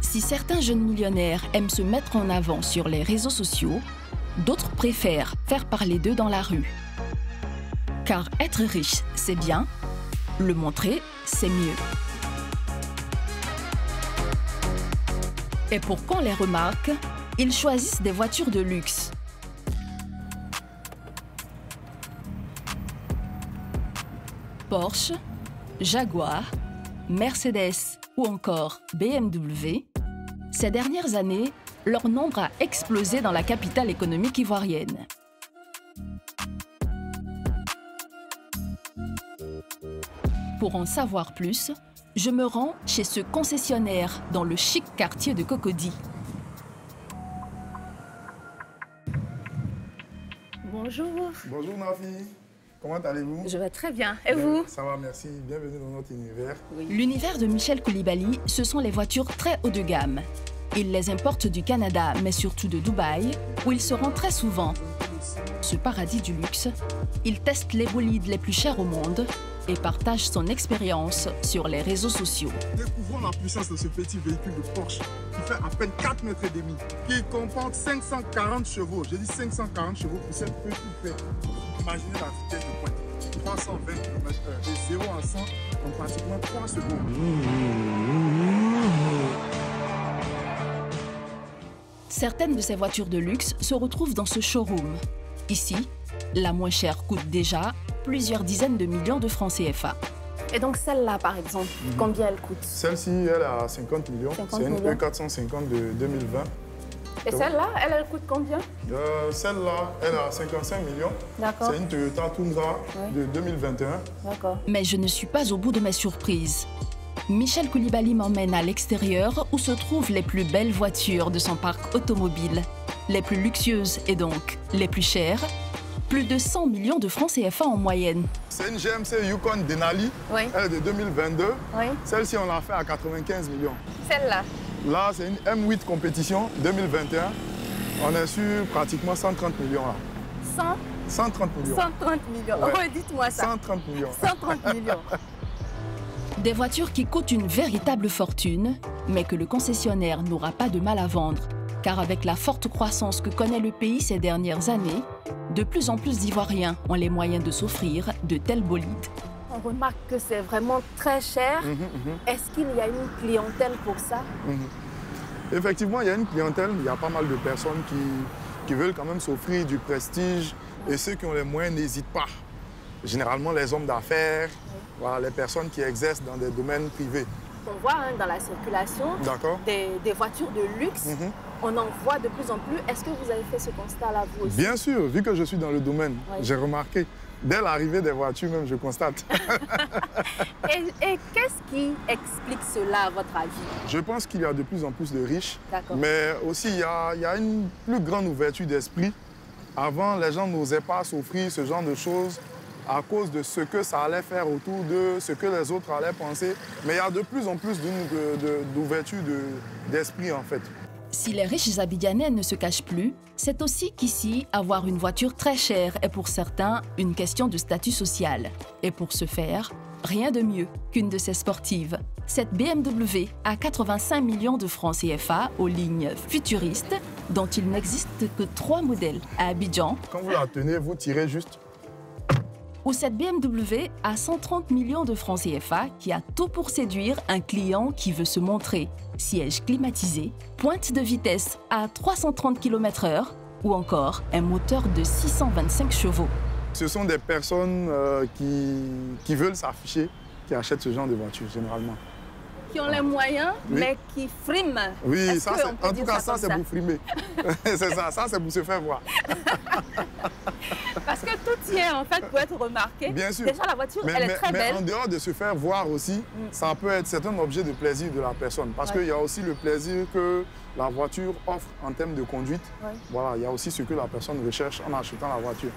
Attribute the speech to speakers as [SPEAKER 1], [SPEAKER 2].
[SPEAKER 1] Si certains jeunes millionnaires aiment se mettre en avant sur les réseaux sociaux, d'autres préfèrent faire parler d'eux dans la rue. Car être riche, c'est bien, le montrer, c'est mieux. Et pour qu'on les remarque, ils choisissent des voitures de luxe. Porsche, Jaguar, Mercedes ou encore BMW, ces dernières années, leur nombre a explosé dans la capitale économique ivoirienne. Pour en savoir plus, je me rends chez ce concessionnaire dans le chic quartier de Cocody.
[SPEAKER 2] Bonjour.
[SPEAKER 3] Bonjour Nafi, comment allez-vous?
[SPEAKER 2] Je vais très bien. Et vous?
[SPEAKER 3] Ça va, merci. Bienvenue dans notre univers.
[SPEAKER 2] Oui.
[SPEAKER 1] L'univers de Michel Koulibaly, ce sont les voitures très haut de gamme. Il les importe du Canada, mais surtout de Dubaï, où il se rend très souvent. Ce paradis du luxe, il teste les bolides les plus chers au monde et partage son expérience sur les réseaux sociaux.
[SPEAKER 3] Découvrons la puissance de ce petit véhicule de Porsche qui fait à peine 4,5 mètres, qui comporte 540 chevaux. J'ai dit 540 chevaux pour cette petite fête. Imaginez la vitesse de pointe. 320 km/h. De 0 à 100 en pratiquement 3 secondes.
[SPEAKER 1] Certaines de ces voitures de luxe se retrouvent dans ce showroom. Ici, la moins chère coûte déjà plusieurs dizaines de millions de francs CFA.
[SPEAKER 2] Et donc celle-là, par exemple, combien elle coûte?
[SPEAKER 3] Celle-ci, elle a 50 millions. C'est une E450 de 2020.
[SPEAKER 2] Et celle-là, elle coûte combien?
[SPEAKER 3] Celle-là, elle a 55 millions.
[SPEAKER 2] D'accord.
[SPEAKER 3] C'est une Toyota Tundra de 2021.
[SPEAKER 2] D'accord.
[SPEAKER 1] Mais je ne suis pas au bout de mes surprises. Michel Koulibaly m'emmène à l'extérieur où se trouvent les plus belles voitures de son parc automobile. Les plus luxueuses et donc les plus chères. Plus de 100 millions de francs CFA en moyenne.
[SPEAKER 3] C'est une GMC Yukon Denali.
[SPEAKER 2] Oui.
[SPEAKER 3] Elle est de 2022.
[SPEAKER 2] Oui.
[SPEAKER 3] Celle-ci, on l'a fait à 95 millions.
[SPEAKER 2] Celle-là?
[SPEAKER 3] Là, c'est une M8 compétition 2021. On est sur pratiquement 130 millions là. 130 millions.
[SPEAKER 2] 130 millions.
[SPEAKER 3] Ouais.
[SPEAKER 2] Oh, dites-moi ça.
[SPEAKER 3] 130 millions.
[SPEAKER 2] 130 millions.
[SPEAKER 1] Des voitures qui coûtent une véritable fortune, mais que le concessionnaire n'aura pas de mal à vendre. Car avec la forte croissance que connaît le pays ces dernières années, de plus en plus d'Ivoiriens ont les moyens de s'offrir de tels bolides.
[SPEAKER 2] On remarque que c'est vraiment très cher. Est-ce qu'il y a une clientèle pour ça?
[SPEAKER 3] Effectivement, il y a une clientèle, il y a pas mal de personnes qui veulent quand même s'offrir du prestige. Et ceux qui ont les moyens n'hésitent pas. Généralement, les hommes d'affaires, voilà, les personnes qui exercent dans des domaines privés.
[SPEAKER 2] On voit dans la circulation des voitures de luxe. On en voit de plus en plus. Est-ce que vous avez fait ce constat-là, vous aussi?
[SPEAKER 3] Bien sûr, vu que je suis dans le domaine, j'ai remarqué. Dès l'arrivée des voitures, même, je constate.
[SPEAKER 2] Et qu'est-ce qui explique cela, à votre avis?
[SPEAKER 3] Je pense qu'il y a de plus en plus de riches.
[SPEAKER 2] Mais
[SPEAKER 3] aussi, il y a une plus grande ouverture d'esprit. Avant, les gens n'osaient pas s'offrir ce genre de choses à cause de ce que ça allait faire autour d'eux, ce que les autres allaient penser. Mais il y a de plus en plus d'ouverture d'esprit, en fait.
[SPEAKER 1] Si les riches abidjanais ne se cachent plus, c'est aussi qu'ici, avoir une voiture très chère est pour certains une question de statut social. Et pour ce faire, rien de mieux qu'une de ces sportives. Cette BMW a 85 millions de francs CFA aux lignes futuristes, dont il n'existe que 3 modèles à Abidjan.
[SPEAKER 3] Quand vous la tenez, vous tirez juste.
[SPEAKER 1] Ou cette BMW a 130 millions de francs CFA qui a tout pour séduire un client qui veut se montrer. Siège climatisé, pointe de vitesse à 330 km/h ou encore un moteur de 625 chevaux.
[SPEAKER 3] Ce sont des personnes qui veulent s'afficher, qui achètent ce genre de voiture généralement.
[SPEAKER 2] Qui ont les moyens, mais qui friment.
[SPEAKER 3] Oui, ça, en tout cas, ça c'est pour frimer. C'est ça c'est pour se faire voir.
[SPEAKER 2] Parce que tout y est en fait pour être remarqué.
[SPEAKER 3] Bien sûr.
[SPEAKER 2] Déjà la voiture, elle est très belle.
[SPEAKER 3] Mais en dehors de se faire voir aussi, ça peut être un objet de plaisir de la personne. Parce qu'il y a aussi le plaisir que la voiture offre en termes de conduite. Voilà, il y a aussi ce que la personne recherche en achetant la voiture.